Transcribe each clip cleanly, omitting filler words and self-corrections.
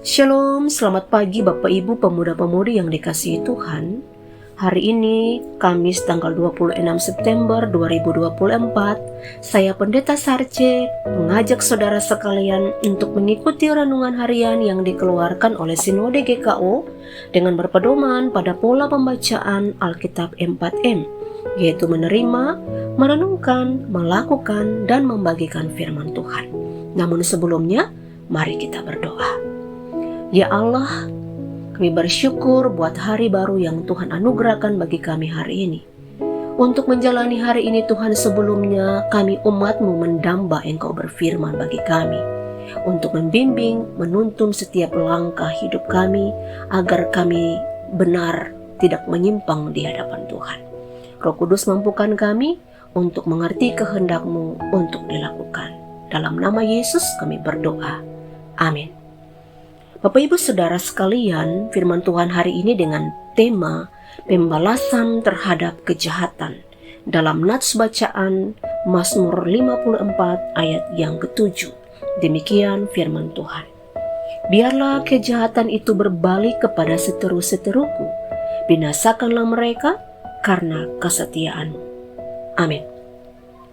Shalom, selamat pagi Bapak Ibu pemuda-pemudi yang dikasihi Tuhan. Hari ini, Kamis tanggal 26 September 2024, saya Pendeta Sarce mengajak saudara sekalian untuk mengikuti renungan harian yang dikeluarkan oleh Sinode GKO dengan berpedoman pada pola pembacaan Alkitab 4M, yaitu menerima, merenungkan, melakukan, dan membagikan firman Tuhan. Namun sebelumnya, mari kita berdoa. Ya Allah, kami bersyukur buat hari baru yang Tuhan anugerahkan bagi kami hari ini. Untuk menjalani hari ini Tuhan, sebelumnya kami umat-Mu mendamba Engkau berfirman bagi kami, untuk membimbing, menuntun setiap langkah hidup kami, agar kami benar tidak menyimpang di hadapan Tuhan. Roh Kudus mampukan kami untuk mengerti kehendak-Mu untuk dilakukan. Dalam nama Yesus kami berdoa. Amin. Bapak Ibu Saudara sekalian, firman Tuhan hari ini dengan tema pembalasan terhadap kejahatan dalam nats bacaan Mazmur 54 ayat yang ke-7. Demikian firman Tuhan. Biarlah kejahatan itu berbalik kepada seteru-seteruku, binasakanlah mereka karena kesetiaan-Mu. Amin.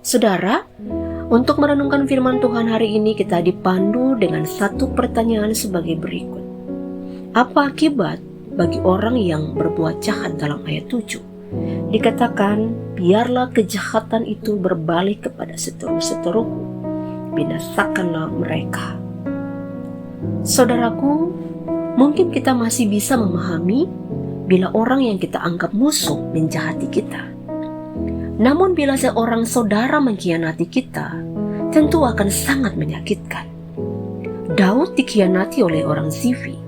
Saudara, untuk merenungkan firman Tuhan hari ini kita dipandu dengan satu pertanyaan sebagai berikut. Apa akibat bagi orang yang berbuat jahat dalam ayat 7? Dikatakan, biarlah kejahatan itu berbalik kepada seteru-seteruku, binasakanlah mereka. Saudaraku, mungkin kita masih bisa memahami bila orang yang kita anggap musuh menjahati kita. Namun bila seorang saudara mengkhianati kita, tentu akan sangat menyakitkan. Daud dikhianati oleh orang Zifi,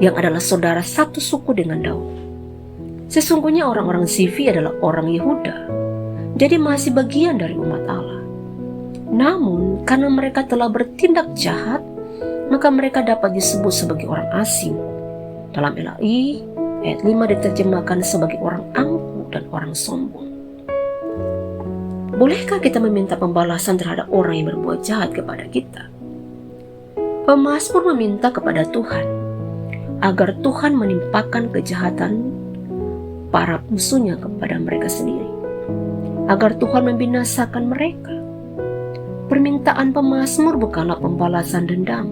yang adalah saudara satu suku dengan Daud. Sesungguhnya orang-orang Zifi adalah orang Yehuda, jadi masih bagian dari umat Allah. Namun karena mereka telah bertindak jahat, maka mereka dapat disebut sebagai orang asing. Dalam LAI, ayat 5 diterjemahkan sebagai orang angkuh dan orang sombong. Bolehkah kita meminta pembalasan terhadap orang yang berbuat jahat kepada kita? Pemazmur meminta kepada Tuhan agar Tuhan menimpakan kejahatan para musuhnya kepada mereka sendiri, agar Tuhan membinasakan mereka. Permintaan pemazmur bukanlah pembalasan dendam.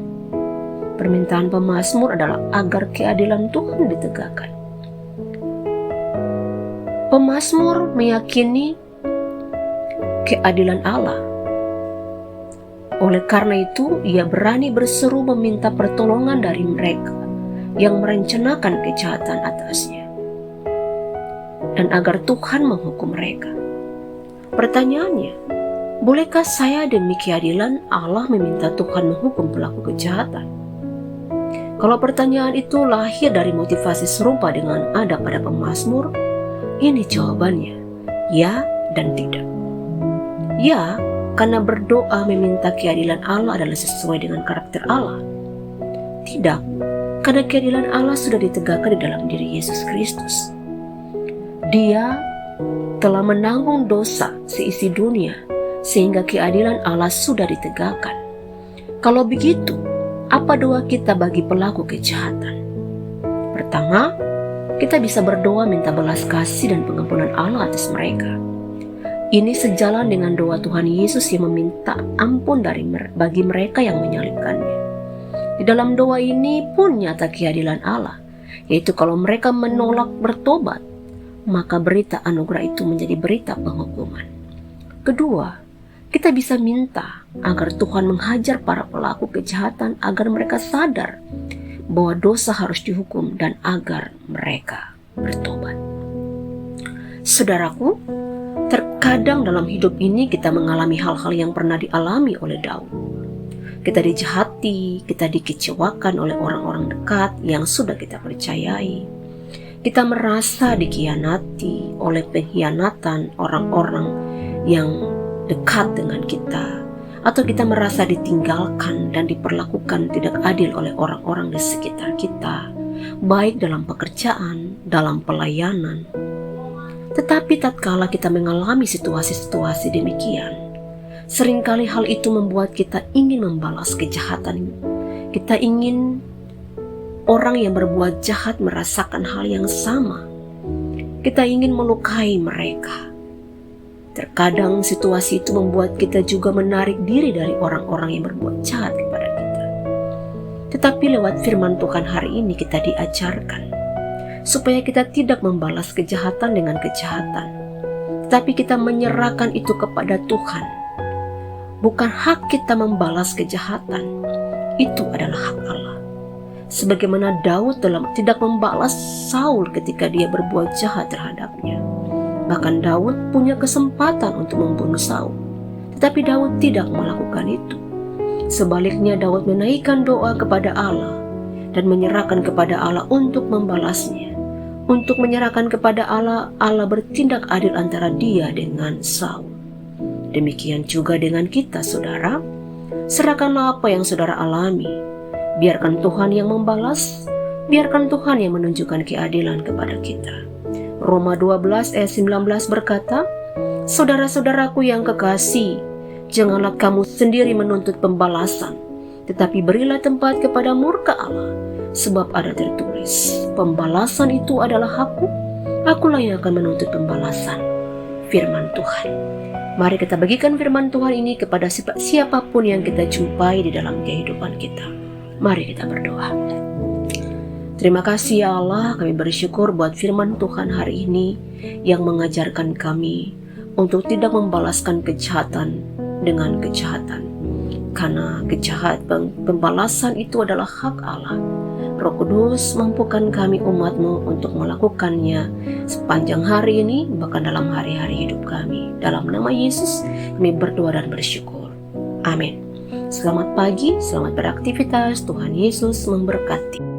Permintaan pemazmur adalah agar keadilan Tuhan ditegakkan. Pemazmur meyakini keadilan Allah. Oleh karena itu, ia berani berseru meminta pertolongan dari mereka yang merencanakan kejahatan atasnya, dan agar Tuhan menghukum mereka. Pertanyaannya, bolehkah saya demi keadilan Allah meminta Tuhan menghukum pelaku kejahatan? Kalau pertanyaan itu lahir dari motivasi serupa dengan ada pada pemazmur, ini jawabannya, ya dan tidak. Ya, karena berdoa meminta keadilan Allah adalah sesuai dengan karakter Allah. Tidak, karena keadilan Allah sudah ditegakkan di dalam diri Yesus Kristus. Dia telah menanggung dosa seisi dunia, sehingga keadilan Allah sudah ditegakkan. Kalau begitu, apa doa kita bagi pelaku kejahatan? Pertama, kita bisa berdoa minta belas kasih dan pengampunan Allah atas mereka. Ini sejalan dengan doa Tuhan Yesus yang meminta ampun bagi mereka yang menyalibkannya. Di dalam doa ini pun nyata keadilan Allah, yaitu kalau mereka menolak bertobat, maka berita anugerah itu menjadi berita penghukuman. Kedua, kita bisa minta agar Tuhan menghajar para pelaku kejahatan agar mereka sadar bahwa dosa harus dihukum dan agar mereka bertobat. Saudaraku, terkadang dalam hidup ini kita mengalami hal-hal yang pernah dialami oleh Daud. Kita dijahati, kita dikecewakan oleh orang-orang dekat yang sudah kita percayai. Kita merasa dikhianati oleh pengkhianatan orang-orang yang dekat dengan kita. Atau kita merasa ditinggalkan dan diperlakukan tidak adil oleh orang-orang di sekitar kita, baik dalam pekerjaan, dalam pelayanan. Tetapi tatkala kita mengalami situasi-situasi demikian, seringkali hal itu membuat kita ingin membalas kejahatan Kita ingin orang yang berbuat jahat merasakan hal yang sama. Kita ingin melukai mereka. Terkadang situasi itu membuat kita juga menarik diri dari orang-orang yang berbuat jahat kepada kita. Tetapi lewat firman Tuhan hari ini kita diajarkan supaya kita tidak membalas kejahatan dengan kejahatan, tetapi kita menyerahkan itu kepada Tuhan. Bukan hak kita membalas kejahatan, itu adalah hak Allah. Sebagaimana Daud tidak membalas Saul ketika dia berbuat jahat terhadapnya. Bahkan Daud punya kesempatan untuk membunuh Saul, tetapi Daud tidak melakukan itu. Sebaliknya Daud menaikkan doa kepada Allah dan menyerahkan kepada Allah untuk membalasnya. Untuk menyerahkan kepada Allah, Allah bertindak adil antara dia dengan Saul. Demikian juga dengan kita, saudara. Serahkanlah apa yang saudara alami. Biarkan Tuhan yang membalas, biarkan Tuhan yang menunjukkan keadilan kepada kita. Roma 12 ayat 19 berkata, "Saudara-saudaraku yang kekasih, janganlah kamu sendiri menuntut pembalasan, tetapi berilah tempat kepada murka Allah. Sebab ada tertulis, pembalasan itu adalah hakku, akulah yang akan menuntut pembalasan." Firman Tuhan. Mari kita bagikan firman Tuhan ini kepada siapapun yang kita jumpai di dalam kehidupan kita. Mari kita berdoa. Terima kasih ya Allah, kami bersyukur buat firman Tuhan hari ini yang mengajarkan kami untuk tidak membalaskan kejahatan dengan kejahatan. Karena pembalasan itu adalah hak Allah. Roh Kudus, mampukan kami umat-Mu untuk melakukannya sepanjang hari ini, bahkan dalam hari-hari hidup kami. Dalam nama Yesus, kami berdoa dan bersyukur. Amin. Selamat pagi, selamat beraktivitas. Tuhan Yesus memberkati.